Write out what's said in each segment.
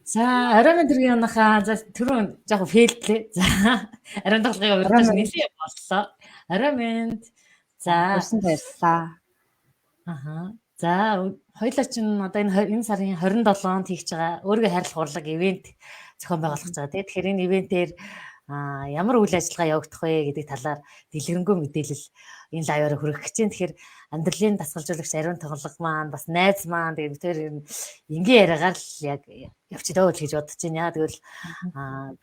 За, оройн төргийн онохаа за түрүүн яг фейлдлээ. За, оройн тоглогын урьдчилж нэлээд боллоо. Оройн минь. За, Хүрсэн баярлалаа. аха. За, хоёулаа чинь одоо энэ сарын 27-нд хийж байгаа өөрийгөө хайрлах урлаг ивент зохион байгуулах гэж байгаа. Тэгэхээр энэ ивентээр ямар үйл ажиллагаа явагдах вэ гэдэг талаар дэлгэрэнгүй мэдээлэл энэ лайваар хүргэх гэж байна. Тэгэхээр амьдралын дасгалжуулагч Ариун тоглог маань бас найз маань тэгээд бид тэр энгийн яриагаар л яг явчихдаа л гэж бодож байна. Тэгвэл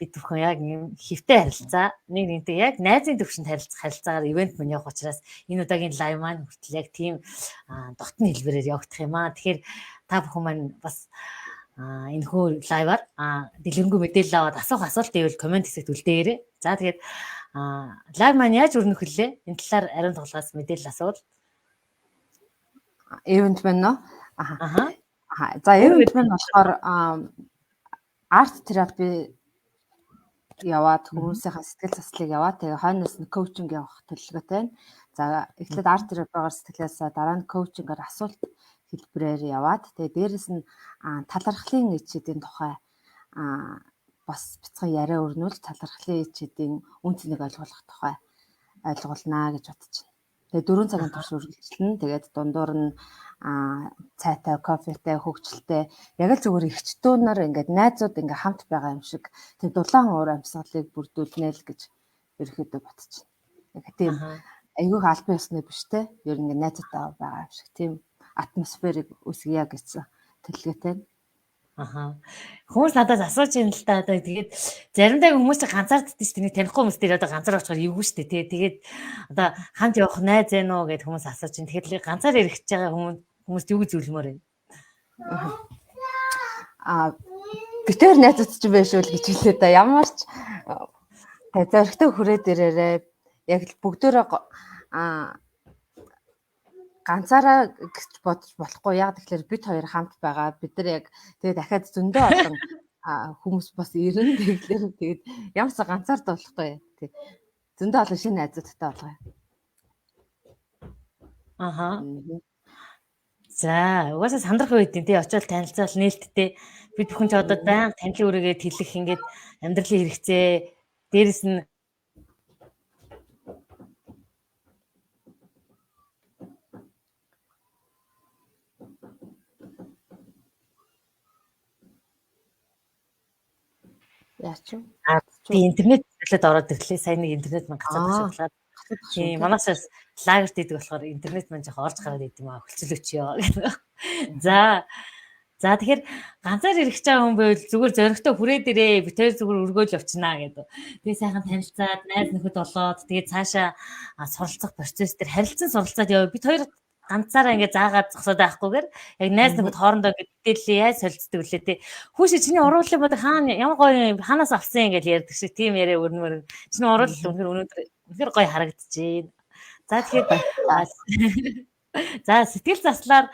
бид бүхэн яг юм хөвтэй харилцаа нэг нэгнтэй яг найзын төвшөнд харилцаагаар ивент мөн явах учраас энэ удаагийн лайв маань хүртэл яг тийм дотны хэлбэрээр явагдах юм аа. Тэгэхээр та бүхэн маань бас энэ хөө лайваар дэлгэрэнгүй мэдээлэл аваад асуулт ивэл комент хэсэгт үлдээгээрэй. За тэгээд лайв маань яаж өрнөх вүлээ? Энэ талаар Ариун тоглоос мэдээлэл асуувал. Event маань нөө. Аха. За event маань болохоор арт терапи яваад хүмүүсийн сэтгэл заслыг яваад тэгээ хойноос нь коучинг явах төлөвлөгөөтэй байна. За эхлээд арт терапигаар сэтгэлээсээ дараа нь коучингаар асуулт хэлбэрээр яваад тэгээ дээрэс нь талархлын ичээдийн тухай бас бяцхан яриа өрнүүл талархлын ичээдийн үн цэнийг ойлгох тухай ойлгуулнаа гэж бодож байна. Тэгээ 4 цагийн турш үргэлжлэнэ. Тэгээд дундуур нь цайтай, кофетэй, хөгжилтэй яг л зүгээр эрхчдүүнээр ингээд найзууд ингээд хамт байгаа юм шиг тийм дулаан уур амьсгалыг бүрдүүлнэ л гэж ерөөхдөө бодож байна. Яг тийм айгүйх албан ёсны биш те. Ер нь ингээд найзуудтай байгаа юм шиг тийм атмосферыг үсгийа гэсэн төлөвлөгөөтэй. Аха. Хүмүүс надаас асууж юм л та одоо тэгээд заримдаа хүмүүс ганцаарддаг шүү дээ. Танихгүй хүмүүс дээр одоо ганцаар очихоор эвгүй шүү дээ. Тэгээд одоо хамт явах найз ээ нөө гэд хүмүүс асууж байна. Тэгэхээр ганцаар ирэх гэж байгаа хүмүүст юу гэж зөвлөмөр вэ? Битээр найзууд ч биш үл гэж хэлээ да. Ямар ч зоригтой хүрээд ирээрээ яг л бүгдөө ганцаараа гэж бодож болохгүй. Яг тэгэхээр бид хоёр хамт байгаа. Бид нар яг тэгээ дахиад зөндөө олон хүмүүс бас ирэн тэгээд ямар ч ганцаар болохгүй. Тэг. Зөндөө олон шинэ найзуудтай болгоё. Аха. За, угаасаа сандрах үед тий очиод танилцал нээлттэй бид бүхэн ч одоо байнга танилын үрээгээд хэлэх ингээд амьдралын хэрэгцээ дээрэс нь Яач вэ? Би интернет төлөд ороод ирлээ. Сайн нэг интернет маань гацаад шалгаад. Тийм манайсаас лагерт идэг болохоор интернет маань жоохон орж гараад идэм аа хөлцөлөөч ёо гэх. За тэгэхээр ганцаар ирэх гэж байгаа хүн байвал зүгээр зоригтой хүрээд ирээ. Би тэр зүгээр өргөөл явчихнаа гэдэг. Тэгээ сайхан танилцаад найз нөхөд болоод тэгээ цаашаа суралцах процесс дээр харилцан суралцаад яваа. Бид хоёр ганцаараа ингээд заагаад зогсоод байхгүйгээр яг найз нөхөд хоорондоо мэдээлэл яаж солилцдог вүлээ те. Хүүшээ чиний уруулын бодог хаана ямар гоё ханаас авсан гэж ярьдаг шиг тийм яриа өрнмөр. Чиний уруул өнөхөр гоё харагдчихээн. За тэгэхээр за сэтгэл заслаар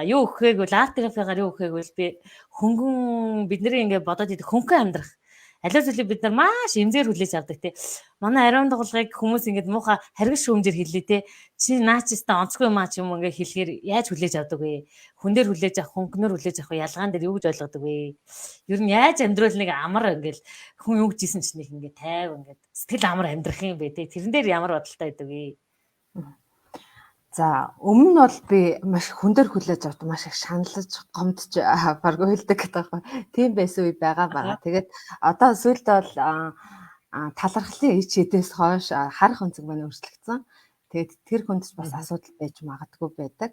юу өгөхээг бол арт терапигаар юу өгөхээг бол би хөнгөн бидний ингээд бодоод идэх хөнгөн амьдрах аливаа зүйлийг бид нар маш эмзээр хүлээж авдаг те. Манай Ариун тоглогыг хүмүүс ингээд муухай харгиш шүүмжээр хэллээ те. Чи наачистаа онцгүй маа ч юм ингээд хэлэхээр яаж хүлээж авдаг вэ? Хүн дээр хүлээж авах, хөнгөнөр хүлээж авах ялгаан дээр юу гэж ойлгодог вэ? Ер нь яаж амьдрал нэг амар ингээд хүн юу гэжсэн ч нэг ингээд тайв ингээд сэтгэл амар амьдрах юм бэ те. Тэрэн дээр ямар бодолтой байдаг вэ? За өмнө нь бол би маш хүндэр хүлээж авдаг, маш их шаналж, гомдж баг уйлдаг гэдэг байна. Тийм байсан үе байгаа. Тэгээд одоо сүүлдээ бол талархлын ичээдээс хойш харах өнцөг маань өөрчлөгдсөн. Тэгээд тэр хүнд бас асуудал байж магадгүй байдаг.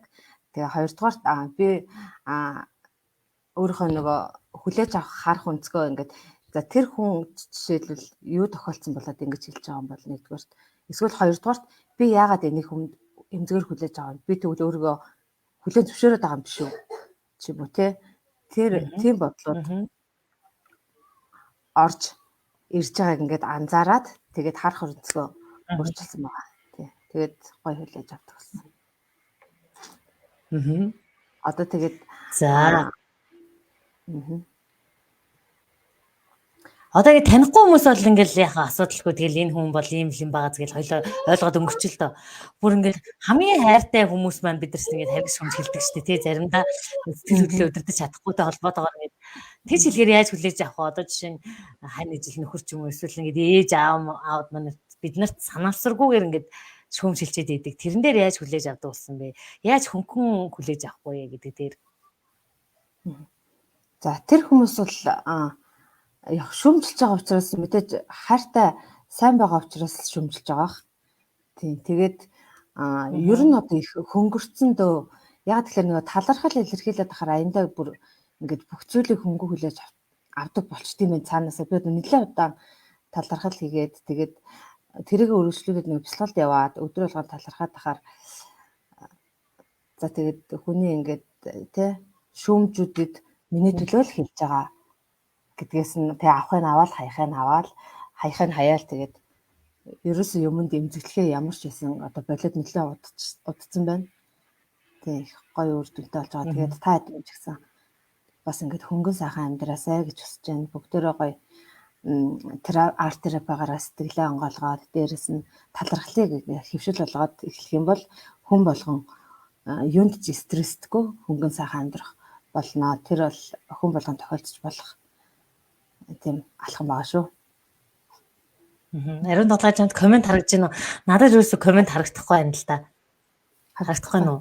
Тэгээ хоёрдугаар би өөрийнхөө нөгөө хүлээж авах харах өнцгөө ингээд за тэр хүн жишээлбэл юу тохиолдсон болоод ингэж хэлж байгаа юм бол нэгдүгээр. Эсвэл хоёрдугаар би яагаад энийг хүнд эмзгээр хүлээж байгаа юм. Би тэгвэл өөрийгөө хүлээн зөвшөөрөд байгаа юм биш үү? Чи юм уу те? Тэр тийм бодлууд орж ирж байгааг ингээд анзаараад тэгээд харах өнцгөө өөрчилсөн байгаа. Тий. Тэгээд гоё хүлээж авдаг болсон. Одоо тэгээд за одоо ингэ танихгүй хүмүүс бол ингээл яхаа асуудалгүй тэгэл энэ хүн бол ийм юм байгаа гэж хоёлоо ойлгоод өнгөрчл дөө. Бүр ингээл хамгийн хайртай хүмүүс маань бидэрс ингээд харгиш хүмж хэлдэг штэ тий заримдаа сэтгэл хөдлөлөө өдөртөж чадахгүйтэй холбоотойгоор ингээд тэр шилгээр яаж хүлээж авах вэ? Одоо жишээ нь хань ижил нөхөр ч юм уу эсвэл ингээд ээж аав маань биднэрт санаалсаргүйгээр ингээд шүүм шилчээд идэг. Тэрэн дээр яаж хүлээж авдаг болсон бэ? Яаж хөнгөн хүлээж авахгүй гэдэг дээр. За тэр хүмүүс бол яг шүүмжилж байгаа учраас мэдээж хайртай сайн байгаа учраас шүүмжилж байгаа бах. Тийм. Тэгээд ер нь одоо их хөнгөрцөн дөө яг тэгэхээр нэг талархал илэрхийлээд ахаар аяндаа бүр ингээд бүх зүйлийг хөнгө хүлээж авдаг болчтой юм цаанаасаа би нэлээд удаан талархал хийгээд тэгээд тэрийг өргөжлүүлээд нэг бяцлалд яваад өдөр болгон талархаад ахаар за тэгээд хүний ингээд тий шүүмжүүдэд миний төлөө л хийж байгаа гэдгээс нь тий авахыг аваад хаяхыг нь хаяал тэгээд ерөөсөө юмд эмзэглэхээ ямар ч байсан одоо болоод нэлээд удцсан байна. Тий их гоё үр дүнтэй болж байгаа. Тэгээд та хэд юм ч гэсэн бас ингээд хөнгөн сайхан амьдраасай гэж хүсэж байна. Бүгдээрээ гоё арт терапиагаараа сэтгэлээ онгойлгоод дээрэс нь талархлыг хөвшил болгоод эхлэх юм бол хүн болгон юунд ч стрессдэггүй хөнгөн сайхан амьдрах болно. Тэр бол хүн болгон тохиолдож болох тийм алхам байгаа шүү. Ариун толгойчонд комент харагдаж байна уу? Надад юусоо комент харагдахгүй байна л да. Харагдахгүй нь уу?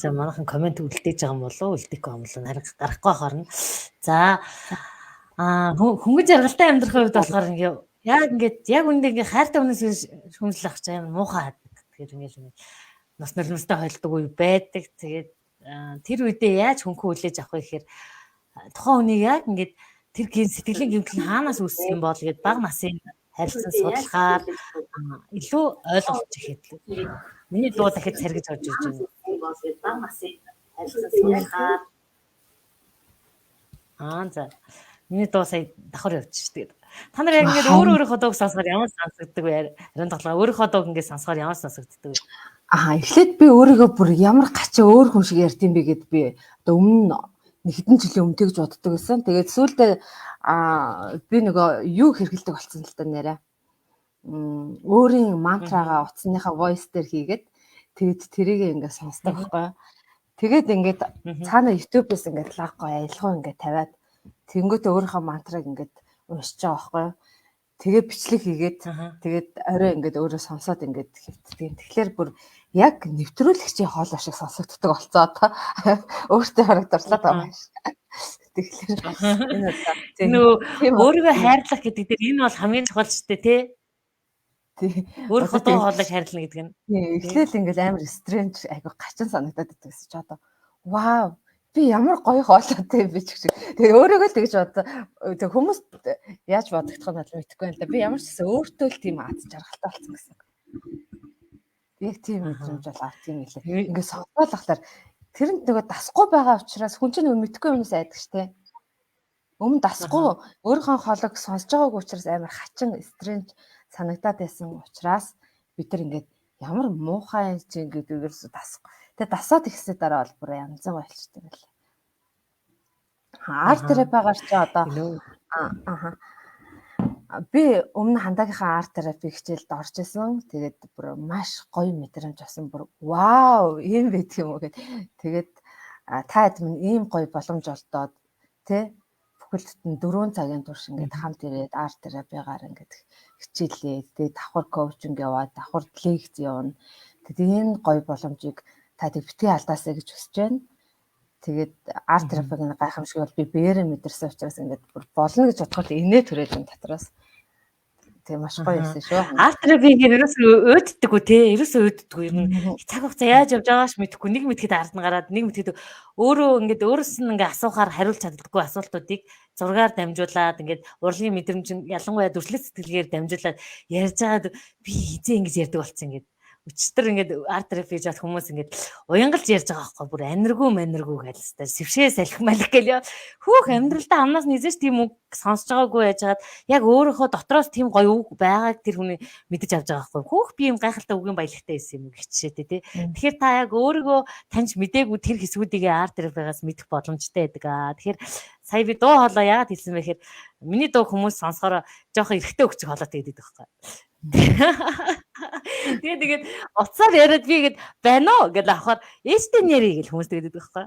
За манайхан комент үлдээж байгаа юм болов уу? Үлдээхгүй юм болов уу? Гарахгүй харна. За хөнгөн жаргалтай амьдрахын хувьд болохоор ингээд яг үндэ ингээд хайртай хүнээс шүүмжлэх авч байгаа юм муухай хаад. Тэгэхээр ингээд нас нулимстай хойлдог үе байдаг. Тэгээд тэр үедээ яаж хөнгөн хүлээж авах вэ гэхээр тухайн хүнийг яг ингээд тэр сэтгэлийн гэмтэл хаанаас үүсэх юм бол гээд бага насын харилцан судлахаар илүү ойлгож ихэд л. Миний дуу дахид сэргэж орж ирж байна. Бага насын харилцан судлахаар за миний дуу сая давхар явчих тэгээд та нар яг ингээд өөрийнхөө дууг сонсохоор ямар сонсогддог вэ? Ариун толгой өөрийнхөө дууг ингээд сонсохоор ямар сонсогддог вэ? Эхлээд би өөрийгөө бүр ямар гачаа өөр хүн шиг ярьд юм бэ гэд би одоо өмнө нэг хэдэн жилийн өмнө тэгж боддог байсан. Тэгээд сүүлдээ би нөгөө юу хэргэлдэг болсон л та нэрэ. Өөрийн мантрагаа утасныхаа voice дээр хийгээд тэгээд тэрийг ингээд сонсдог байхгүй. Тэгээд ингээд цаана YouTube-ээс ингээд лаггүй аялгаа ингээд тавиад тэнгүүтээ өөрийнхөө мантраг ингээд уншиж байгаа байхгүй. Тэгээ бичлэг хийгээд тэгээд орой ингээд өөрөө сонсоод ингээд хэвтдэг. Тэгэхээр бүр яг нэвтрүүлэгчийн хоол шиг сонсогддог болцоо та өөртөө харагдарчлаад байгаа юм шиг. Тэгэхээр энэ өөрийгөө хайрлах гэдэг дээр энэ бол хамгийн чухал шүү дээ тий. Өөрийнхөө дуу хоолойг хайрлна гэдэг нь. Эхлээл ингээд амар стрэнж айгу гачин санагдаад байдаг гэсэн чи одоо вау би ямар гоё хоолойтой юм бэ ч гэж. Тэгээ өөрөөгөө л тэгж бодоо. Тэг хүмүүс яаж бодогдох нь бол мэдэхгүй байна л да. Би ямар ч гэсэн өөртөө л тийм аз жаргалтай болсон гэсэн. Яг тийм мэдрэмж бол авт юм хэлээ. Ингээд сонсоод ахлаар тэрэнд нөгөө дасахгүй байгаа учраас хүн чинь мэдхгүй юмнаас айдаг штэ. Өмнө дасахгүй өөрийнхөө хоолойг сонсож байгаагүй учраас амар хачин стрэнж санагдаад байсан учраас бид нар ингээд ямар муухай чинь гэдэг ерөөсө дасахгүй. Тэгээ дасаад ихсээ дараа бол бүр янзан болчтой юм лээ. Арт терапигаар чи одоо би өмнө хандаагийнхаа арт терапи хичээлд орж исэн. Тэгээд бүр маш гоё мэдрэмж авсан. Бүр вау, ийм байдаг юм уу гэд. Тэгээд та хэд минь ийм гоё боломж олдоод тий бүхэлд нь 4 цагийн турш ингээд хамт ирээд арт терапигаар ингээд хичээлээ. Тэгээд давхар коучинг яваад, давхар лекц явна. Тэгээд энэ гоё боломжийг та битгий алдаасаа гэж хүсэж байна. Тэгээд арт терапигийн гайхамшиг бол би бээрээ мэдэрсэн учраас ингээд бүр болно гэж бодоход инээ төрээд энэ дотроос. Тэгээ маш гоё байсан шүү. Арт терапигээр ерөөсөө өөддөггүй тий. Ерөөсөө өөддөггүй юм. Цаг хугацаа яаж явж байгаач мэдэхгүй. Нэг мэдхэд ард нь гараад, нэг мэдхэд өөрөө ингээд өөрөөс нь ингээд асуухаар хариулж чаддаггүй асуултуудыг зургаар дамжуулаад ингээд урлагийн мэдрэмж ялангуяа дүрслэх сэтгэлгээр дамжуулаад ярьж байгаад би хизээ ингэж ярьдаг болсон ингээд. Өчтөр ингээд арт терапи хийж байгаа хүмүүс ингээд уянгалж ярьж байгаа байхгүй бүр аниргүй гэлстэй сэвшээ салхи малх гээл хөөх амьдралдаа амнаас низэж тийм үг сонсож байгаагүй яжгаад яг өөрийнхөө дотроос тийм гоё үг байгааг тэр хүний мэдэж авч байгаа байхгүй хөөх би юм гайхалтай үгийн баялагтай байсан юм гिचшээтэй тий. Тэгэхээр та яг өөрийгөө таньж мдээгүй тэр хэсгүүдийг арт терапигаас мэдэх боломжтой байдаг аа. Тэгэхээр сая би дуу хоолой яагаад хэлсэн бэ гэхээр миний дуу хүмүүс сонсохоор жоохон эргэтэй өгч хоолойтой гэдэг байхгүй. Тэгээд уцаар яриад би ингэж байна уу гэж авахаар ээжтэй нэрий гэж хүмүүс тэгээд байхгүй.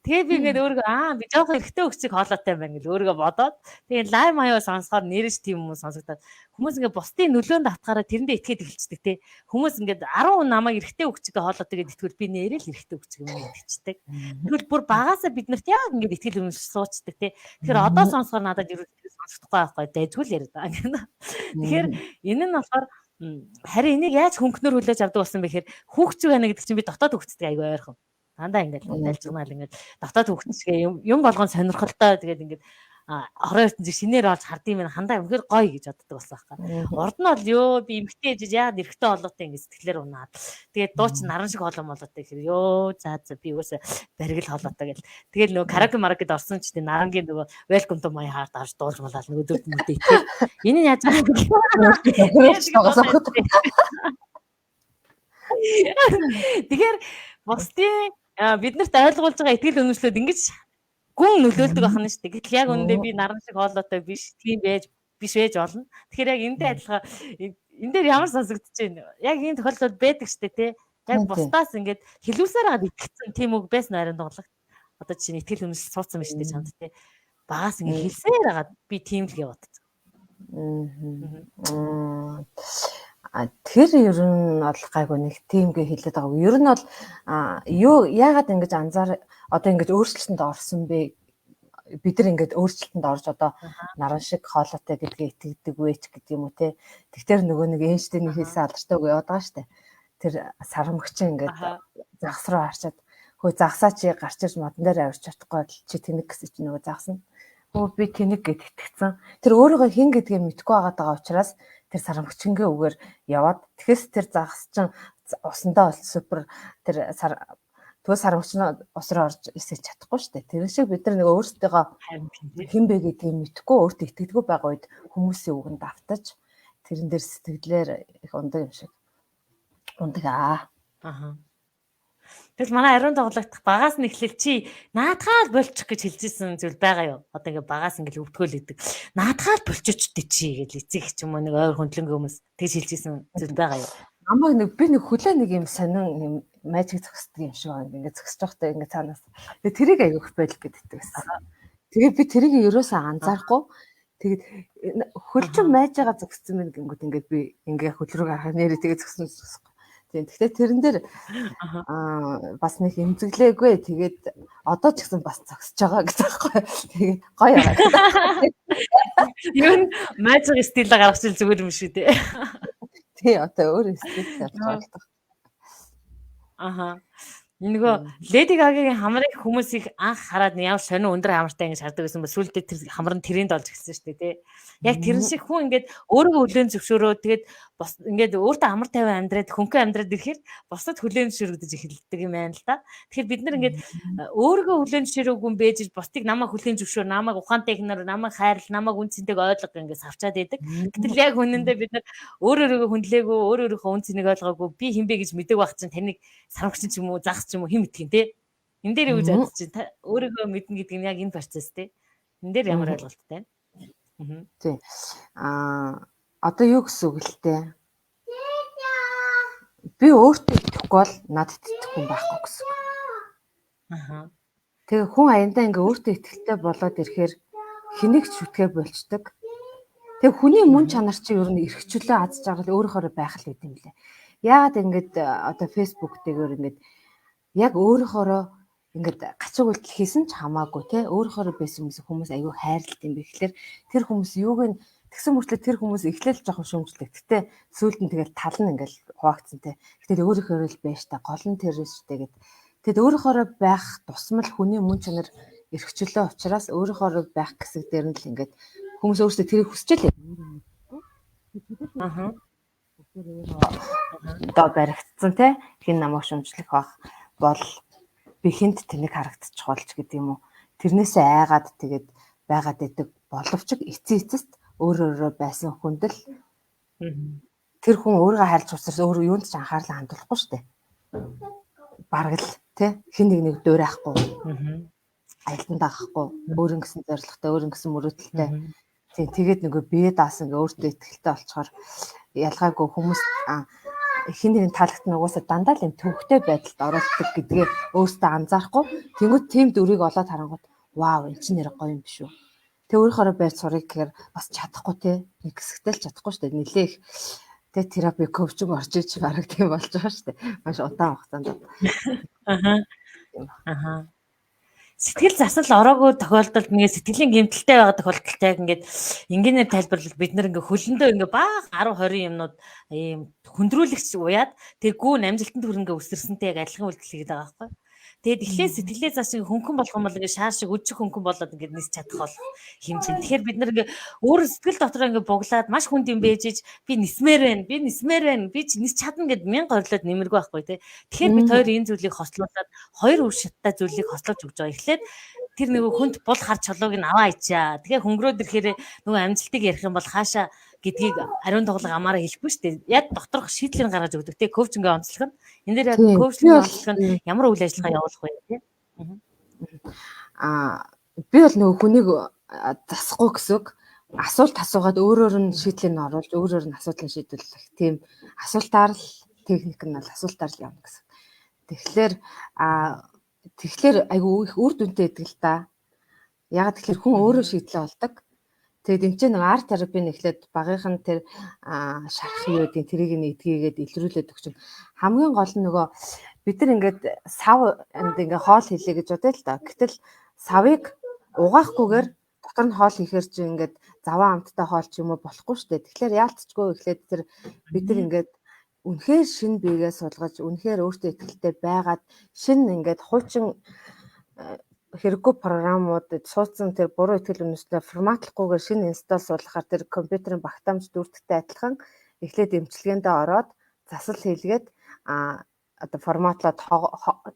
Тэгээд би ингэж өөрийгөө би жоохон эрэгтэй өгчиг хоолойтой байна гэж өөрийгөө бодоод тэгээд лайв маяа сонсохоор нэрэж тийм хүмүүс сонсогдоод хүмүүс ингэ бусдын нөлөөнд автахаараа тэрэндээ итгээд эхэлчихдэг те. Хүмүүс ингэ 10 намайг эрэгтэй өгчигээ хоолойтой гэж итгэвэл би нэрэл эрэгтэй өгчиг юм итгэждэг. Тэгвэл бүр багаасаа бид нарт яг ингэ итгэл үнэмш суучдаг те. Тэгэхээр одоо сонсохоор надад ерөөсөө сонсохдохгүй байхгүй дэжгүүл яриад байгаа. Тэгэхээр энэ нь болохоор харин энийг яаж хөнгөнөр хүлээж авдаг болсон бэ гэхээр хүүхч байна гэдэг чинь би дотоод хүүхцтэй айгүй ойрхон. Дандаа ингээд удаалж гунаал ингээд дотоод хүүхчгээ юм болгон сонирхолтой тэгээд ингээд хорон ертөнцийг шинээр олж хардсан юм хандаа үнэхээр гоё гэж боддог болсон байхгүй. Урд нь бол ёо би эмгтэй ээж яагаад эрэгтэй болоотой ингээд сэтгэлээр унаад. Тэгээд дуу чи наран шиг хоолой молоотой гэхээр ёо за би үгүйсээ баригл хоолойтой гэл. Тэгээд нөгөө караоке маркет орсон ч тийм нарангийн нөгөө welcome to my heart авч дуулж малаад нөгөө дөрөв мөдөө итгэв. Энэ нь яаж байгаа юм бэ? Тэгэхээр бусдын биднэрт ойлгуулж байгаа итгэл үнэмшлүүд ингэж гүн нөлөөлдөг ахна шүү дээ. Гэтэл яг үүндээ би наран шиг хоолойтой биш тийм биш байж болно. Тэгэхээр яг энэтэй адилхан энэ дээр ямар сонсогдож байна. Яг энэ тохиолдолд байдаг шүү дээ тий. Яг бусдаас ингэж хэлүүлсээр хагаад итгэсэн тийм үг байсан харин дуулах. Одоо чинь итгэл үнэмшил суудсан байна шүү дээ чамд тий. Багаас ингэ хэлсээр хагаад би тийм л гэж бодсон. Тэр ер нь бол гайгүй нэг тиймгээ хэлээд байгаа. Ер нь бол юу яагаад ингэж одоо ингэж өөрчлөлтөнд орсон бэ? Бид нар ингэж өөрчлөлтөнд орж одоо наран шиг хоолойтой гэдгээ итгэдэг вэ ч гэдэг юм уу те. Тэгтэр нөгөө нэг Эйнштейний хэлсэн алдартай үг яваад байгаа штэ. Тэр сарамгчин ингэж загас руу харчаад хөө загсаа чи гарч ирж модон дээр авирч чадахгүй чи тэнэг гэсэн чи нөгөө загсан. Хөө би тэнэг гэд итгэцэн. Тэр өөрийгөө хин гэдгээ мэдгүй байгаа учраас тэр сарамгчингээ үгээр яваад тэгэхээс тэр загас чин усандаа бол супер тэр тэгвэл сарамгчин ус руу орж эсэж чадахгүй шүү дээ. Тэр шиг бид нар нэг өөрсдөө хэн бэ гэдгийг мэдгүй өөртөө итгэдэггүй байгаа үед хүмүүсийн үгэнд автаж тэрэн дээр сэтгэлээр их ундаг юм шиг. Ундаг Тэгэл манай ариун тоглогдох багаас нь эхлэл чи наадхаал болчих гэж хэлжсэн зүйл байгаа юу? Одоо ингээ багаас ингээ өвдгөөл идэг. Наадхаал болчихчтэй чи гэж эцэг ч юм уу нэг ойр хөндлөнгөө хүмүүс тэгж хэлжсэн зүйл байгаа юу? Намайг би нэг хүлээ нэг юм сонин юм мажик зөксдөг юм шиг байна. Ингээ зөксөж байхдаа ингээ цаанаас. Тэгээ тэрийг аягүйх байлг гэдэг байсан. Тэгээ би тэрийг ерөөсөө анзаарахгүй. Тэгээд хөлчөн майжгаа зөкссөн мэн гингүүд ингээ би ингээ хөл рүү гарахаар нэрээ тэгээ зөксөн. Тийм. Тэгэхээр тэрэн дээр бас нэг эмзэглээгүй. Тэгээд одоо ч гэсэн бас зогсож байгаа гэж байхгүй. Тэгээд гоё байгаа. Юу мажиг стил гаргаж ил зүгээр юм шүү дээ. Тий, одоо өөр стил гаргаж байгаа. Нөгөө Леди Гагагийн хамрыг хүмүүс их анх хараад ямар сонин өндөр хамартай ингэж хардаг гэсэн ба сүүлдээ тэр хамар нь тренд болж гисэн шүү дээ тий. Яг тэрэн шиг хүн ингээд өөрийгөө хүлээн зөвшөөрөө тэгээд бас ингээд өөртөө амар тайван амьдраад хөнгөн амьдраад ирэхээр бусдад хүлээн зөвшөөрөгдөж эхэлдэг юм байна л да. Тэгэхээр бид нар ингээд өөрийгөө хүлээн зөвшөөрөөгүй бэж бусдыг намайг хүлээн зөвшөөр, намайг ухаантай гэнээр, намайг хайрл, намайг үнцэнтэйг ойлго ингээд савчаад байдаг. Гэтэл яг үнэндээ бид нар өөрөөрөө хүндлээгүй, өөрөөрийнхөө үнцнийг ойлгоогүй, би хинбэ гэж мэдэг байх чинь таныг сарвагчин ч юм уу, загас ч юм уу хэн мэдгин те. Энэ дээр юу гэж бодож чинь өөрийгөө мэднэ гэдэг нь яг энэ процесс те. Энэ дээр ямар ойлголттой байна? Тий. Одоо юу гэсэн үг л те. Би өөртөө итгэхгүй бол надад итгэхгүй байхгүй гэсэн. Тэгээ хүн аяндаа ингээ өөртөө итгэлтэй болоод ирэхээр хэнийг ч үтгээ болчдөг. Тэгээ хүний мөн чанар чи ер нь эрхчлөө аз жаргал өөрөөхөө байх л гэдэм лээ. Яагаад ингээд одоо фэйсбુક дээр ингээд яг өөрөөхөө ингээд гацуг үйлдэл хийсэн ч хамаагүй те өөрөөхөө байсан хүмүүс аягүй хайрлалт юм бэ гэхэлэр тэр хүмүүс юуг нь тэгсэн мөртлөө тэр хүмүүс эхлээл жоохон шөмжлэг. Гэтэ сүүлд нь тэгэл тал нь ингээл хуваагдсан те. Гэтэ өөрөөхөө л байж та гол нь тэр штэ гэд. Тэгэд өөрөөхөө байх тусмал хүний мөн чанар эрхчлөө учраас өөрөөхөө байх гэсэг дээр нь л ингээд хүмүүс өөрсдөө тэрийг хүсчихлээ. Одоо баригдсан те хин намайг шөмжлөх байх бол би хинт тэнэг харагдчих болж гэдэг юм уу. Тэрнээсээ айгаад тэгээд байгаад идэг боловч эцэст өөрөөрөө байсан хүндэл тэр хүн өөрийгөө хайлж учраас өөрөө юунд ч анхаарлаа хандуулахгүй шүү дээ. Бараг л тий хин нэг дуурайхгүй. Аялдан даахгүй, өөрөнгө гэсэн зорилготой, өөрөнгө гэсэн мөрөөдөлтэй. Тэгээд нөгөө бие даасан ингээ өөртөө ихтэй болчоор ялгаагүй хүмүүс хин нэгэн таалагдсан угаасаа дандаа л юм төвхтэй байдалд оролцдог гэдгээ өөртөө анзаарахгүй тэнгууд тийм дүрийг олоод харангууд вау энэ чинь нэр гоё юм биш үү. Тэг өөрөөрөө байж сурыг гэхээр бас чадахгүй те нэг хэсэгтэй л чадахгүй шүү дээ. Нилээх тэг терапи коучинг орж иж бараг тийм болж байгаа шүү дээ. Маш удаан хугацаанд. Аха. Сэтгэл засал ороогүй тохиолдолд ингээ сэтгэлийн гэмтэлтэй байгаа тохиолдолд яг ингээд энгийнээр тайлбарлал бид нэр ингээ хөлөндөө ингээ бага 10 20 юмнууд ийм хүндрүүлэгч уяад тэр гүүн амжилтанд хүрэнгээ өсөрсөнтэй яг адилхан үйлдэл хийгээд байгаа байхгүй. Тэгээд эхлээд сэтгэлээ цааш хөнгөн болох юм бол ингээ шаар шиг өжих хөнгөн болоод ингээ нис чадах бол хэмжээ. Тэгэхээр бид нэр ингээ өөр сэтгэл дотор ингээ буглаад маш хүнд юм бэжиж би нисмээр байна. Би ч нис чадна гэд 1000 орлоод нэмэргүй байхгүй тий. Тэгэхээр бид хоёр энэ зүйлийг хослуулаад хоёр үр шаттай зүйлийг хослуулж өгч байгаа. Эхлээд тэр нөгөө хүнд бул хар чулууг нь аваа ичаа. Тэгээ хөнгөрөөд ирэхээр нөгөө амжилтыг ярих юм бол хаашаа гэдгийг ариун тоглог амаараа хэлэхгүй шүү дээ. Яг доторх шийдлийг гаргаж өгдөг. Тэгээ коучингийн онцлог нь энэ дээр яг коучингийн онцлог нь ямар үйл ажиллагаа явуулах вэ тий? Би бол нөгөө хүнийг засахгүй гэсэн асуулт асуугаад өөрөөр нь шийдлийг нь оруулж өөрөөр нь асуудлыг шийдвэрлэх тийм асуултаар л техник нь бол асуултаар л явна гэсэн. Тэгэхээр айгүй их үр дүнтэй гэдэг л да. Яг тэгэхээр хүн өөрөө шийдлээ олдог. Тэгээд энэ чинь нэг арт терапийн эхлээд багийнхан тэр шарах юудын тэрийг нь эдгийгээд илрүүлээд өгч. Хамгийн гол нь нөгөө бид нар ингээд сав ингээ хоол хийлээ гэж бодъё л да. Гэтэл савыг угаахгүйгээр дотор нь хоол хийхээр чи ингээд заваа амттай хоол ч юм уу болохгүй шүү дээ. Тэгэхээр яалтчгүй эхлээд тэр бид нар ингээд үнэхээр шин биегээ сулгаж, үнэхээр өөртөө ихтэй байгаад шин ингээд хуучин хэрэггүй програмуудад суудсан тэр буруу ихтгэл үнэмшилтэй форматлахгүйгээр шинэ инсталл суулгахаар тэр компьютерийн багтаамж дүүртгтэй адилхан эхлээд эмчилгээндээ ороод засал хийлгээд одоо форматлаа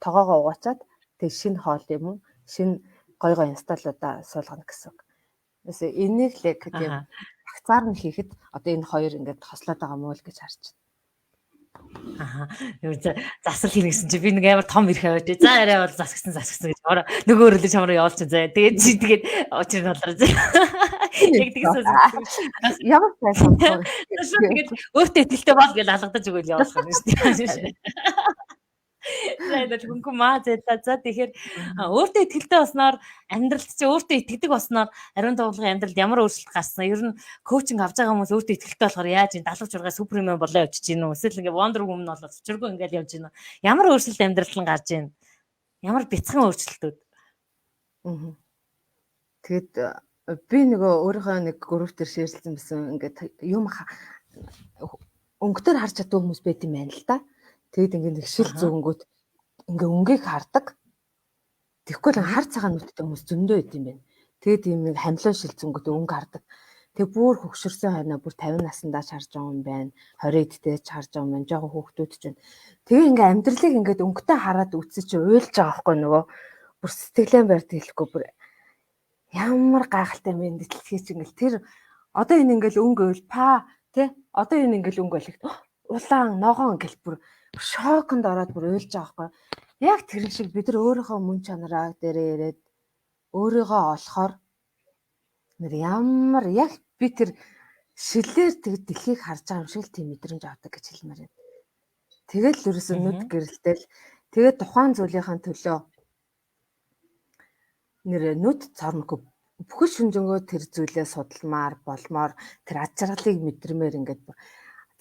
тогоогоо угаачаад тэг шинэ хоол юм уу шинэ гой инсталлуудаа суулгана гэсэн. Тэсээ энийг л яг тийм багцаар нь хийхэд одоо энэ хоёр ингээд хослоод байгаа мó л гэж харж байна. Засал хийгсэн чи би нэг амар том ирэх аваад за арай бол засгсан гэж нөгөө өрөлж хамраа явуулчих заа. Тэгээд чи тэгээд очир болроо заа. Яг тэгсэн. Ямар байсан бэ? Тэгээд өөртөө итгэлтэй бол гэж алгадаж өгөөл явуулах юм шүү дээ. Зайдал хөнгөн маа зэдла за тэгэхээр өөртөө итгэлтэй болсноор амьдралд чи өөртөө итгэдэг болсноор ариун тоглогын амьдралд ямар өөрчлөлт гарсан ер нь коучинг авч байгаа хүмүүс өөртөө итгэлтэй болохоор яаж энэ 76 супермен болоо явчих чинь үү эсвэл ингээ Wonder Woman болоод өчргөө ингээл явж гинэ ямар өөрчлөлт амьдралд нь гарч ийн ямар бяцхан өөрчлөлтүүд тэгэд би нөгөө өөрийнхөө нэг групп дээр шеэрлсэн байсан ингээд юм өнгөтөр харж чаддаг хүмүүс байт юм байна л да. Тэгэд ингээд шил зөнгөт ингээ өнгийг хардаг. Тэгэхгүй л хар цагаан нүдтэй хүмүүс зөндөө байт юм байна. Тэгэд ийм нэг хамлаа шил зөнгөт өнгө хардаг. Тэг бүр хөгшөрсөн хайнаа бүр 50 наснда харж байгаа юм байна. 20-д дэж харж байгаа юм байна. Жохо хүүхдүүд ч байна. Тэгээ ингээ амьдралыг ингээд өнгөтэй хараад үтсэж чи уйлж байгаа байхгүй нөгөө бүр сэтгэлэн барьд хэлэхгүй бүр ямар гайхалтай юм бэ дэлхий чи ингээл тэр одоо энэ ингээл өнгө уйл па тий одоо энэ ингээл өнгө болих улаан ногоон ингээл бүр шоконд ороод бүр уйлж байгаа байхгүй. Яг тэр шиг бид нар өөрийнхөө мөн чанараа дээрээ ирээд өөрийгөө олохоор нэр ямар яг би тэр шилээр тэг дэлхийг харж байгаа юм шиг л тийм мэдрэмж авдаг гэж хэлмээр байна. Тэгэл ерөөсөө нүд гэрэлтэл тэгээд тухайн зүйлийнхаа төлөө нэр нүд цорнгүй бүхэл шүнжэнгөө тэр зүйлээ судалмаар болмоор тэр ад жаргалыг мэдрэмээр ингээд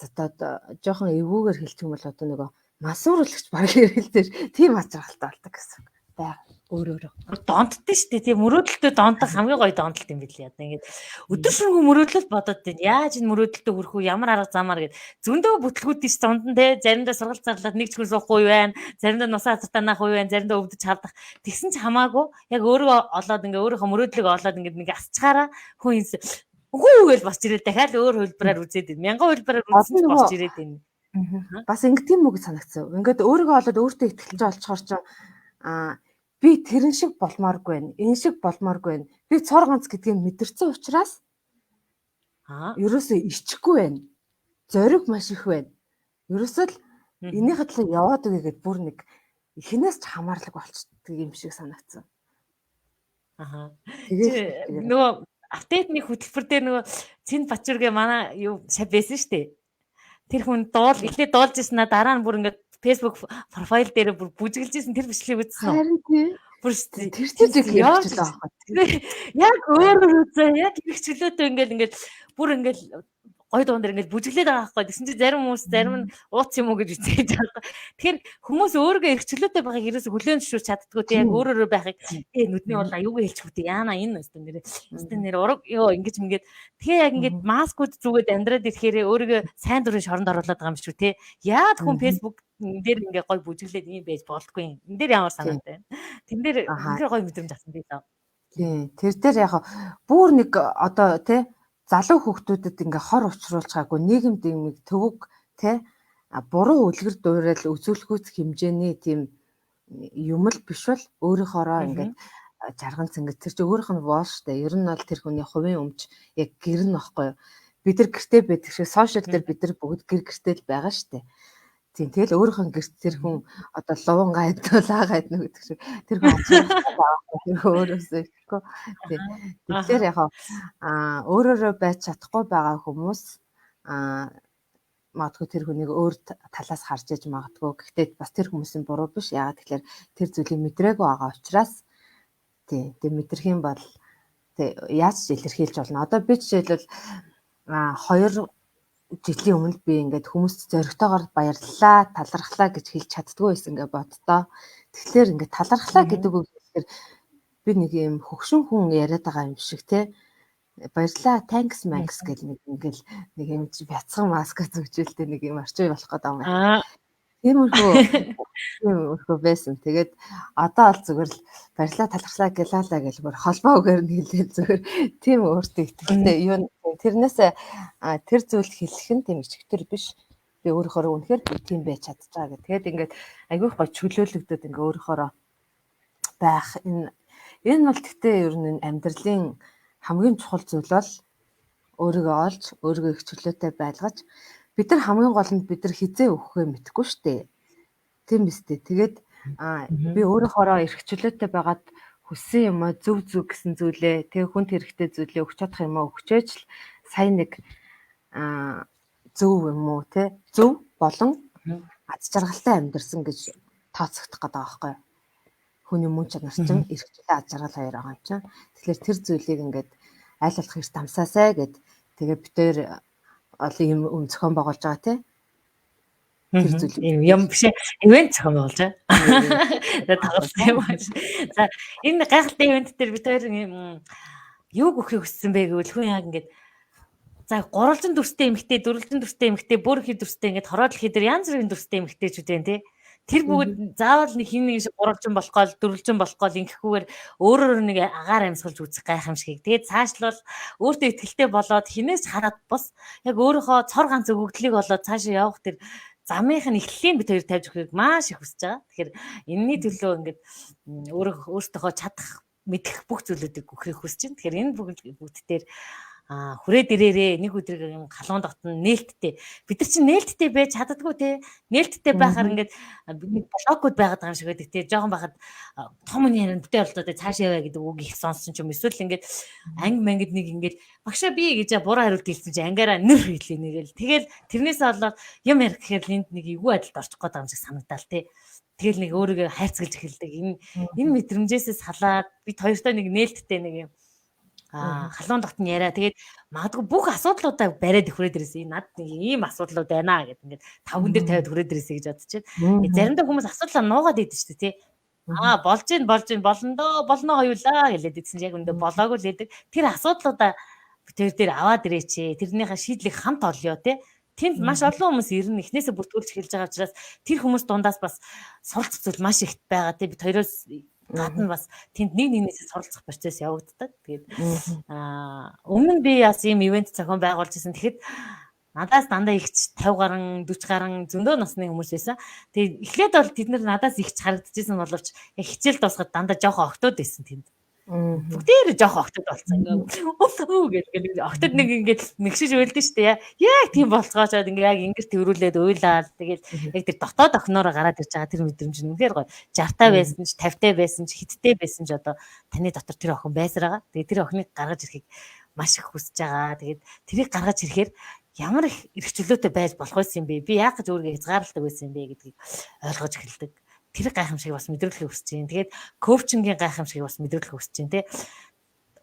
одоо жоохон эвгүйгээр хэлчих юм бол одоо нөгөө масууруулагч баг ирэлдэр тийм ад жаргалтай болдог гэсэн байга өөрөөрөө донтдээ шүү дээ. Тийм мөрөөдөлтөд донтох хамгийн гоё донтолт юм билээ. Одоо ингээд өдөр шөнөгүй мөрөөдлөл бодоод байна. Яаж энэ мөрөөдөлтөд хүрэх үү? Ямар арга замаар гээд зөндөө бүтлгүүд тийш зондан те заримдаа сургалт зарлаад нэг ч хүн суухгүй байна. Заримдаа нусаа хатартаа наах уу байна. Заримдаа өвдөж хардах. Тэгсэн ч хамаагүй яг өөрийгөө олоод ингээд өөрийнхөө мөрөөдлөг олоод ингээд нэг асчгаараа хүн үгүй гэж босч ирээд дахиад өөр хөлбраар үзээд байна. 1000 хөлбраар үзсэн ч босч ирээд байна. Бас ингээд тийм үг санагдсан. Ингээд өөрийгөө олоод өөртөө ихтгэлж олцохоор чинь би тэрэн шиг болмооргүй байна. Энэ шиг болмооргүй байна. Би цор ганц гэдгийг мэдэрсэн учраас ерөөсөө ичхгүй байна. Зориг маш их байна. Ерөөсөө л энийхээ талаар яваад үгээд бүр нэг эхнээс ч хамаарлаг болчихдөг юм шиг санагдсан. Тэгээд нөгөө апдейтний хөтөлбөр дээр нөгөө Цэнд Бачургээ манай юу байсан шүү дээ. тэр хүн эхлээд дуулж ирсэн дараа нь бүр ингээд Facebook профайл дээр бүр бүжиглж ирсэн тэр бичлэгийг үзсэн үү? Харин тий. Бүр Тэр чиг хэрэгчлээ аахгүй. Яг өөрөө үзээ яг хэрэгчлөөтэй ингээд бүр ингээд гой дуун дээр ингээд бүжиглээд байгаа байхгүй. Тэгсэн чинь зарим хүмүүс зарим нь ууц юм уу гэж үзэж байгаа. Тэгэхээр хүмүүс өөрийгөө эрхчлөөтэй байгааг ерөөсө хүлээн зөвшөөрч чаддгүй тийм яг өөрөөрөө байхыг нүдний бол аюугаа хэлчих үү яана энэ өстөн нэр ураг ёо ингэж ингээд тэгээ яг ингээд маскууд зүгээд амьдраад ирэхээр өөрийгөө сайн дурын шоронд оруулаад байгаа юм шүү тий. Яад хүн Facebook дээр ингээд гой бүжиглээд ийм байж болтгүй юм. Энд дээр ямар санаатай. Тэн дээр үнэхээр гой мэдрэмж авсан би лээ. Тийм. Тэр дээр яг бүр нэг одоо тий залуу хүүхдүүдэд ингээ хор учруулж байгаагүй нийгэмд юм төвөг тий буруу үлгэр дуурайл үзүүлэхүйц хэмжээний тийм юм л биш бол өөрийнхоороо ингээд жаргал зангид тэр чи өөрийнх нь вол штэ ер нь бол тэр хүний хувийн өмч яг гэр нь баггүй бид нар гэртээ байдаг шиг сошиал дээр бид нар бүгд гэртээ л байгаа штэ тийм тэгэл өөрийнх нь гэрт тэр хүн одоо луван гайд лаагаад нэг гэдэг шиг тэр хүн тэр өөрөөсөө ихгүй тийм тэгэхээр яг өөрөөрөө байж чадахгүй байгаа хүмүүс магадгүй тэр хүнийг өөр талаас харж иж магадгүй гэхдээ бас тэр хүмүүсийн буруу биш яагаад тэгэхээр тэр зүйлийг мэдрээгүй байгаа учраас тийм мэдрэх юм бол тийм яаж ч илэрхийлж болно одоо би жишээлбэл 2 жилийн өмнө би ингээд хүмүүст зоригтойгоор баярлалаа, талархлаа гэж хэлж чаддгүй байсан ингээд боддоо. Тэгэхээр ингээд талархлаа гэдэг үг гэхээр би нэг юм хөгшин хүн яриад байгаа юм шиг те. Баярлалаа, thanks max гэл нэг юм бяцхан маска зүгжүүлдэг нэг юм орчин болох гэдэг юм байна. Тиймэрхүү байсан. Тэгээд одоо бол зүгээр л баярлалаа, талархлаа гэлаалаа гэл бүр холбоо үгээр нь хэлээл зүгээр тийм өөртөө ихтэй юу тэрнээсээ тэр зүйл хэлэх нь тийм ичгтэр биш. Би өөрөөхөө үнэхээр би тийм байж чадчихаа гэх. Тэгээд ингээд айгүйх гоо чөлөөлөгдөд ингээ өөрөөхөө байх энэ бол гэхдээ ер нь амьдралын хамгийн чухал зүйл бол өөрийгөө олж өөрийгөө их чөлөөтэй байлгаж бид нар хамгийн гол нь бид нар хизээ өгөхөө мэдэхгүй штэ. Тийм биз дээ. Тэгээд би өөрөөхөө эрх чөлөөтэй байгаад хүссэн юм а зөв гэсэн зүйлээ тэг хүнд хэрэгтэй зүйлээ өгч чадах юм а өгчөөч л сайн нэг зөв юм уу те зөв болон аз жаргалтай амьдрсан гэж тооцогдох гэдэг байгаа байхгүй. Хүний мөн чанар чинь эрх чөлөө аз жаргал хоёр байгаа юм чинь. Тэгэхээр тэр зүйлийг ингээд аль болох эрт амсаасай гэд тэгээ битээр ийм зохион байгуулж байгаа те. Тэр зүйл юм биш ивент зохион байгуулж байгаа. Тагалсан юм байна. За энэ гайхалтай ивент дээр бид хоёр юу өгөхийг хүссэн бэ гэвэл хүн яг ингээд за 300 дүрстэй эмэгтэй, 400 дүрстэй эмэгтэй, бүр их дүрстэй ингээд хороод л хийдэр янз бүрийн дүрстэй эмэгтэйчүүд байна тий. Тэр бүгд заавал нэг хин нэг шиг 300 болох гол 400 болох гол ингэхгүйгээр өөрөөр нэг агаар амьсгалж үзэх гайхамшиг. Тэгээд цаашлал өөртөө ихтэй болоод хинээс хараад бас яг өөрийнхөө цор ганц өгөгдлийг болоод цаашаа явах тэр замынх нь эхлэлийн бид хоёр тавьж өгөхийг маш их хүсэж байгаа. Тэгэхээр энэний төлөө ингээд өөртөө чадах мэдэх бүх зүйлүүдийг өгөхийг хүсэж байна. Тэгэхээр энэ бүгд дээр хүрээд ирээрээ нэг өдрийг юм халуун дотн нээлттэй бид нар чинь нээлттэй байж чаддаггүй те нээлттэй байхаар ингээд нэг блокуд байгаад байгаа юм шиг байдаг те жоохон байхад том нь ярина бүтээ болдоо цаашаа яваа гэдэг үг их сонссон ч юм эсвэл ингээд анги мангид нэг ингээд багшаа би гэж буруу хариулт хэлсэн чинь ангаараа нэр хэлээ нэгэл тэгэл тэрнээсээ болоод юм ярих гэхээр энд нэг эвгүй адилд орчих гээд байгаа юм шиг санагдаал те тэгэл нэг өөрийгөө хайрцагж эхэлдэг энэ мэдрэмжээсээ салаад бид хоёртой нэг нээлттэй нэг юм халуун дотн яриа. Тэгээд магадгүй бүх асуудлуудаа бариад хүрээд ирсэн. Над нэг ийм асуудлууд байна гэдэг ингээд 5 дээр тавиад хүрээд ирсэн гэж бодож байна. Заримдаа хүмүүс асуудлаа нуугаад идэв шүү дээ, тий. Болж гин болно хоёулаа гэлээд идсэн яг өндөө болоогүй л идэг. Тэр асуудлуудаа тэр дээр аваад ирээч. Тэрнийхээ шийдлийг хамт олё, тий. Тэнд маш олон хүмүүс ирнэ. Эхнээсээ бүртгүүлж эхэлж байгаа учраас тэр хүмүүс дундаас бас суралцах зүйл маш их байгаа, тий. Бид хоёроос гадна бас тэнд нэгнээсээ суралцах процесс явагддаг. Тэгээд өмнө нь би бас ийм ивент зохион байгуулж ирсэн. Тэгэхэд надаас дандаа ихч 50 гаруй 40 гаруй зөндөө насны хүмүүс байсан. Тэгээд эхлээд бол тэд нар надаас ихч харагдчихсан боловч яг хичээл дуусгаад дандаа жоохон октод байсан тэнд. Бүгдээр жоохон октод болсон. Ингээд октод нэг ингээд мэгшиж уйлдэн штэ яа. Яг тийм болцоочоод ингээд яг ингэр тэрүүлээд уйлаад тэгээд яг тэр дотоод охноороо гараад ирж байгаа тэр мэдрэмж нь үнэхээр гоё. 60-таа байсан ч 50-таа байсан ч хиттэй байсан ч одоо таны дотор тэр охин байсараа. Тэгээд тэр охиныг гаргаж ирэхийг маш их хүсэж байгаа. Тэгээд тэрийг гаргаж ирэхээр ямар их эрх чөлөөтэй байж болох байсан юм бэ? Би яг гэж өөрийгөө хязгаарладаг байсан юм бэ гэдгийг ойлгож эхэлдэг. Тэр гайхамшиг бас мэдрүүлэхийг хүсэж байна. Тэгээд коучингийн гайхамшиг бас мэдрүүлэхийг хүсэж байна те.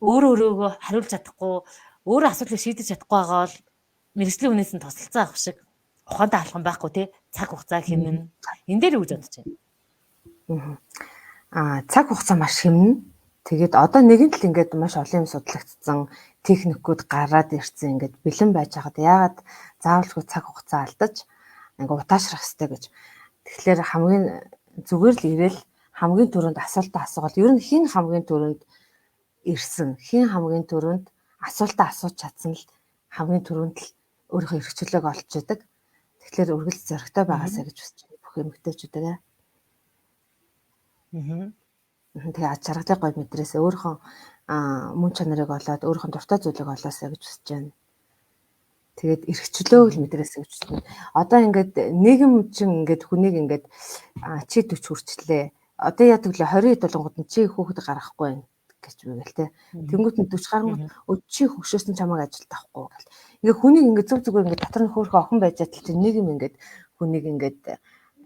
Өөрөөгөө хариулж чадахгүй, өөрөө асуудлыг шийдэж чадахгүй байгаа бол мэрэгжлийн хүнээс нь тусалцаа авах шиг ухаантай алхам байхгүй те. Цаг хугацаа хэмнэн. Энэ дээр юу гэж бодож байна? Цаг хугацаа маш хэмнэн. Тэгээд одоо нэгэн л ингээд маш олон юм судлагдсан техникүүд гараад ирсэн ингээд бэлэн байж байгаад яагаад заавалжгүй цаг хугацаа алдаж ингээд утаашрах хэрэгтэй гэж. Тэгэхээр хамгийн зүгээр л ирээл хамгийн түрүүнд асуултаа асуувал ер нь хин хамгийн түрүүнд ирсэн, хин хамгийн түрүүнд асуултаа асууж чадсан л хамгийн түрүүнд л өөрийнхөө эрх чөлөөг олж яадаг. Тэгэхээр үргэлж зоригтой байгаасаа гэж хүсэж байна бүх эмэгтэйчүүдээ. Тэгээ аж аргалыг гой мэдрээсээ өөрийнхөө мөн чанарыг олоод өөрийнхөө дуртай зүйлийг олоосаа гэж хүсэж байна. Тэгээд эрх чөлөөг л мэдрээсээ гэж хүсэж байна. Одоо ингээд нийгэм чинь ингээд хүнийг ингээд чи 40 хүрчлээ. Одоо яа гэвэл 20 толгод нь чи хүүхэд гаргахгүй байна гэж үгээл те. Тэнгүүт нь 40 гаргууд чи хөгшөөс нь чамайг ажилд авахгүй гэл. Ингээд хүнийг ингээд зүг зүгээр ингээд дотор нь хөөрхөн охин байж тал чи нийгэм ингээд хүнийг ингээд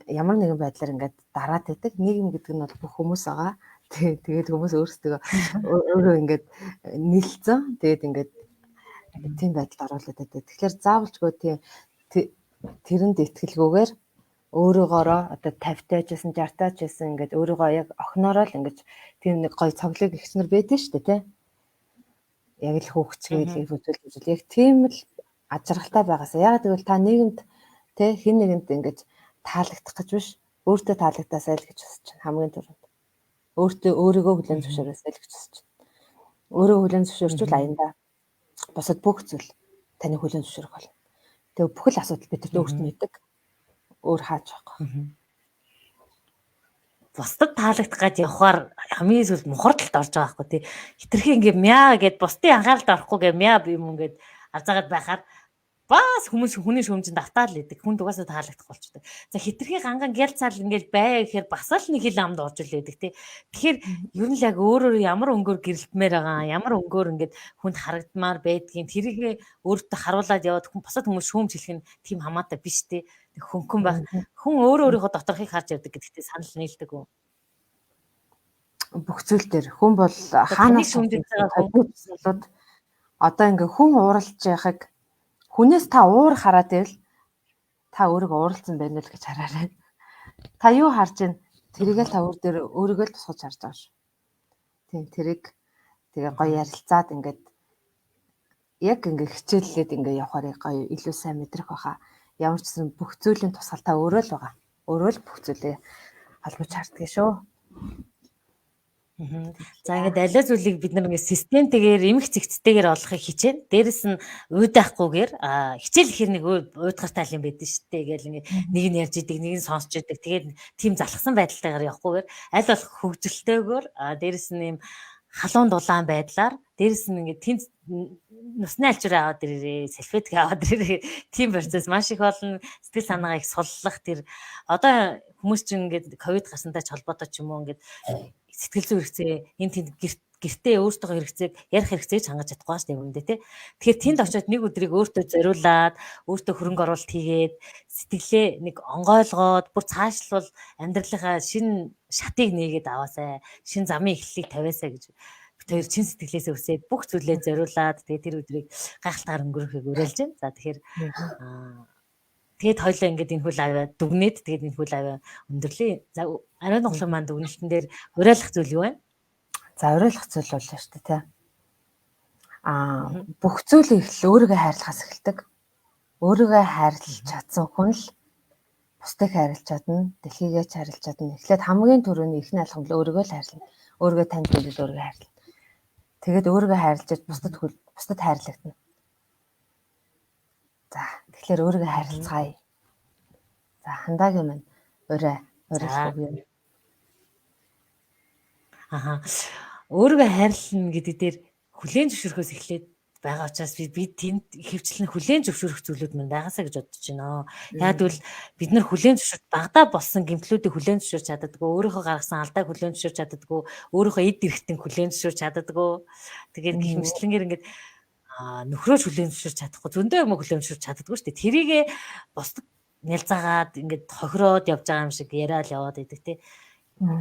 ямар нэгэн байдлаар ингээд дараад байдаг. Нийгэм гэдэг нь бол бүх хүмүүс байгаа. Тэгээд хүмүүс өөрсдөө өөрөө ингээд нийлцэн. Тэгээд ингээд тийм байдалд оруулаад байдаг. Тэгэхээр заавалжгүй тийм тэрэнд итгэлгүйгээр өөрөөгөөрөө одоо 50-таа ч гэсэн 60-таа ч гэсэн ингээд өөрийгөө яг охиноороо л ингээд тийм нэг гоё цоглог ихснэр байдэн шүү дээ тий. Яг л хөөгчгээл үзүүл яг тийм л аж аргалтай байгаасаа. Яг тэгвэл та нийгэмд тий хэн нэгэнд ингээд таалагдах гэж биш өөртөө таалагдасаа л гэж хүсэж байна хамгийн түрүүнд. Өөрийгөө хүлээн зөвшөөрөөсэй л гэж хүсэж байна. Өөрийгөө хүлээн зөвшөөрчвөл аяндаа босод бүх зүйл таны хүлээн зөвшөөрөх болно. Тэгээ бүх л асуудал бидэрт өөрт нь мэддэг. Өөр хааж байхгүй. Бусдад таалагдах гэж явахаар хамгийн сүүлд мухардалд орж байгаа байхгүй тий. Хитрхи ингээ мяа гэд бусдын анхааралд орохгүй гэ мяа юм ингээд арзаагаад байхаар бас хүний шүүмжинд автаал идэг. Хүн дугаасаа таалагдах болчтой. За хитрхи ганган гял цаал ингээл бай гэхээр бас л нэг хил амд орж илээдэг тий. Тэгэхээр ер нь л яг өөрөөр ямар өнгөөр гэрэлтмээр байгаа, ямар өнгөөр ингээд хүнд харагдмаар байдгийг тэрийг өөртөө харуулад яваад хүн босод хүмүүс шүүмж хэлэх нь тийм хамаатай биш тий. Хөнгөн байх. Хүн өөрийнхөө доторхыг харж явдаг гэдэгтээ санал нийлдэг үү? Бүх зүйл дээр хүн бол хаанаас шүүмжиж байгаа хүн одоо ингээ хүн ууралж яхаг хүнээс та уур хараад ивэл та өөрийгөө ууралсан байна л гэж хараарай. Та юу харж байна? Тэрийгээ та өөр дээр өөрийгөө л тусгаж харж байгаа шүү. Тийм тэрийг тэгээ гоё ярилцаад ингээд яг ингээ хичээллээд ингээ явахаар гоё илүү сайн мэдрэх байхаа. Ямар ч гэсэн бүх зүйлийн тусгал та өөрөө л байгаа. Өөрөө л бүх зүйлээ холбож харддаг шүү. За ингээд аль зүйлийг бид нар ингээд системтэйгээр эмх цэгцтэйгээр олохыг хичээн. Дээрэс нь уйдаахгүйгээр хичээл ихэр нэг уйдгартай юм байдэн шүү дээ. Ингээл нэг нь ярьж идэг, нэг нь сонсч идэг. Тэгээд тийм залхсан байдалтайгаар явахгүйгээр аль болох хөгжилтэйгээр дээрэс нь юм халуун дулаан байдлаар дээрэс нь ингээд тэнд нусны альчураа аваад ирээ, салфетик аваад ирээ. Тийм процесс маш их болно. Сэтгэл санаагаа их суллах тэр одоо хүмүүс чинь ингээд ковид гарсантай ч холбоотой ч юм уу ингээд сэтгэл зүйн хэрэгцээ энэ тэнд гэртээ өөртөө хэрэгцээг ярих хэрэгцээг хангаж чадахгүй шүү дээ юм дэ тий. Тэгэхээр тэнд очиод нэг өдрийг өөртөө зориулаад өөртөө хөрөнгө оруулалт хийгээд сэтгэлээ нэг онгойлгоод бүр цаашлбал амьдралынхаа шинэ шатыг нээгээд аваасай, шинэ замын эхлэлийг тавиасай гэж бид хоёр чин сэтгэлээсээ үсээд бүх зүйлээ зориулаад тэгээ тэр өдрийг гайхалтайгаар өнгөрөхийг уриалж байна. За тэгэхээр тэгээд хоёлоо ингээд энэ хөл аваа дүгнээд тэгээд энэ хөл аваа өндөрлөө. За ариун нуглан маань дүгнэлтэн дээр уриалах зүйл юу вэ? За уриалах зүйл бол шүү дээ тий. Бүх зүйлийг л өөрийгөө хайрлахаас эхэлдэг. Өөрийгөө хайрлаж чадсан хүн л бусдыг хайрлаж чадна, дэлхийгээ ч хайрлаж чадна. Эхлээд хамгийн түрүүний ихний алхам л өөрийгөө л хайрлана. Өөрийгөө танд мэдээд өөрийгөө хайрлана. Тэгээд өөрийгөө хайрлаж бусдад хайрлагдана. За тэгэхээр өөрийгөө хайрлацгаая. За хандагийн минь уриалах үг юм. Өөрийгөө хайрлана гэдэг дээр хүлээн зөвшөөрөхөөс эхлээд байгаа учраас би тэнд хөвчлэн хүлээн зөвшөөрөх зүйлүүд мань байгаасаа гэж бодож байна. Яг бол бид нар хүлээн зөвшөөрч багадаа болсон гэмтлүүдийг хүлээн зөвшөөрч чаддаггүй, өөрийнхөө гаргасан алдааг хүлээн зөвшөөрч чаддаггүй, өөрийнхөө эд эрхтэн хүлээн зөвшөөрч чаддаггүй. Тэгээд гихмчлэнгээр ингээд нөхрөөж хүлээмжшүүлж чадахгүй зөндөө юм хүлээмжшүүлж чаддаггүй шүү дээ. Тэрийгээ бусдад нялзаагаад ингээд хохироод явж байгаа юм шиг яриад яваад идэг те.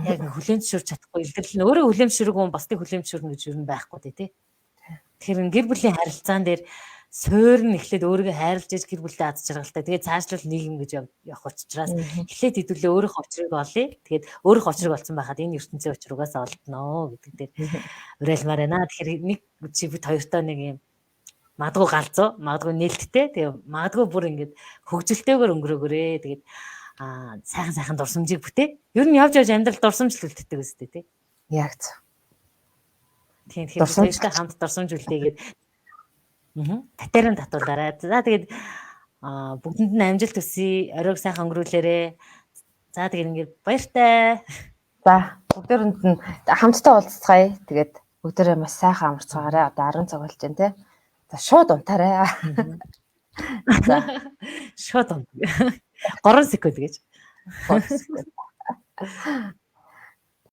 Яг хүлээмжшүүлж чадахгүй илэрл нь өөрөө хүлээмжшүүргүй бусдыг хүлээмжшүүрнэ гэж юу байхгүй те. Тэгэхээр гэр бүлийн харилцаан дээр суур нь эхлээд өөрийгөө хайрлаж иж гэр бүлтэй аз жаргалтай. Тэгээд цаашлал нийгэм гэж явах учраас эхлээд хэдүүлээ өөрийнхөө очрыг олъё. Тэгээд өөрийнхөө очрыг олсон байхад энэ ертөнцийн очруугаас олдноо гэдэг дээр уриалмаар байна. Тэгэхээр нэг чивэд хоёртоо нэг юм магадгүй галзуу, магадгүй нээлттэй. Тэгээ магадгүй бүр ингээд хөгжилтэйгээр өнгөрөөгөрөө. Тэгээд сайхан дурсамжийг бүтээ. Ер нь явж амьдрал дурсамжлүүлдэг үстэй тий. Яг зөв. Тийм тэгэхээр хамт дурсамж үлдээгээд татарын татуулаарай. За тэгээд бүгдэнд нь амжилт хүсье. Оройг сайхан өнгөрүүлээрэй. За тэгээд ингээд баяртай. За бүгдээрэнд нь хамтдаа уулзцгаая. Тэгээд бүгдээрээ маш сайхан амарцгаарай. Одоо 10 цаг болж байна те. За шууд унтаарай. За шууд унт. 3 секунд гэж.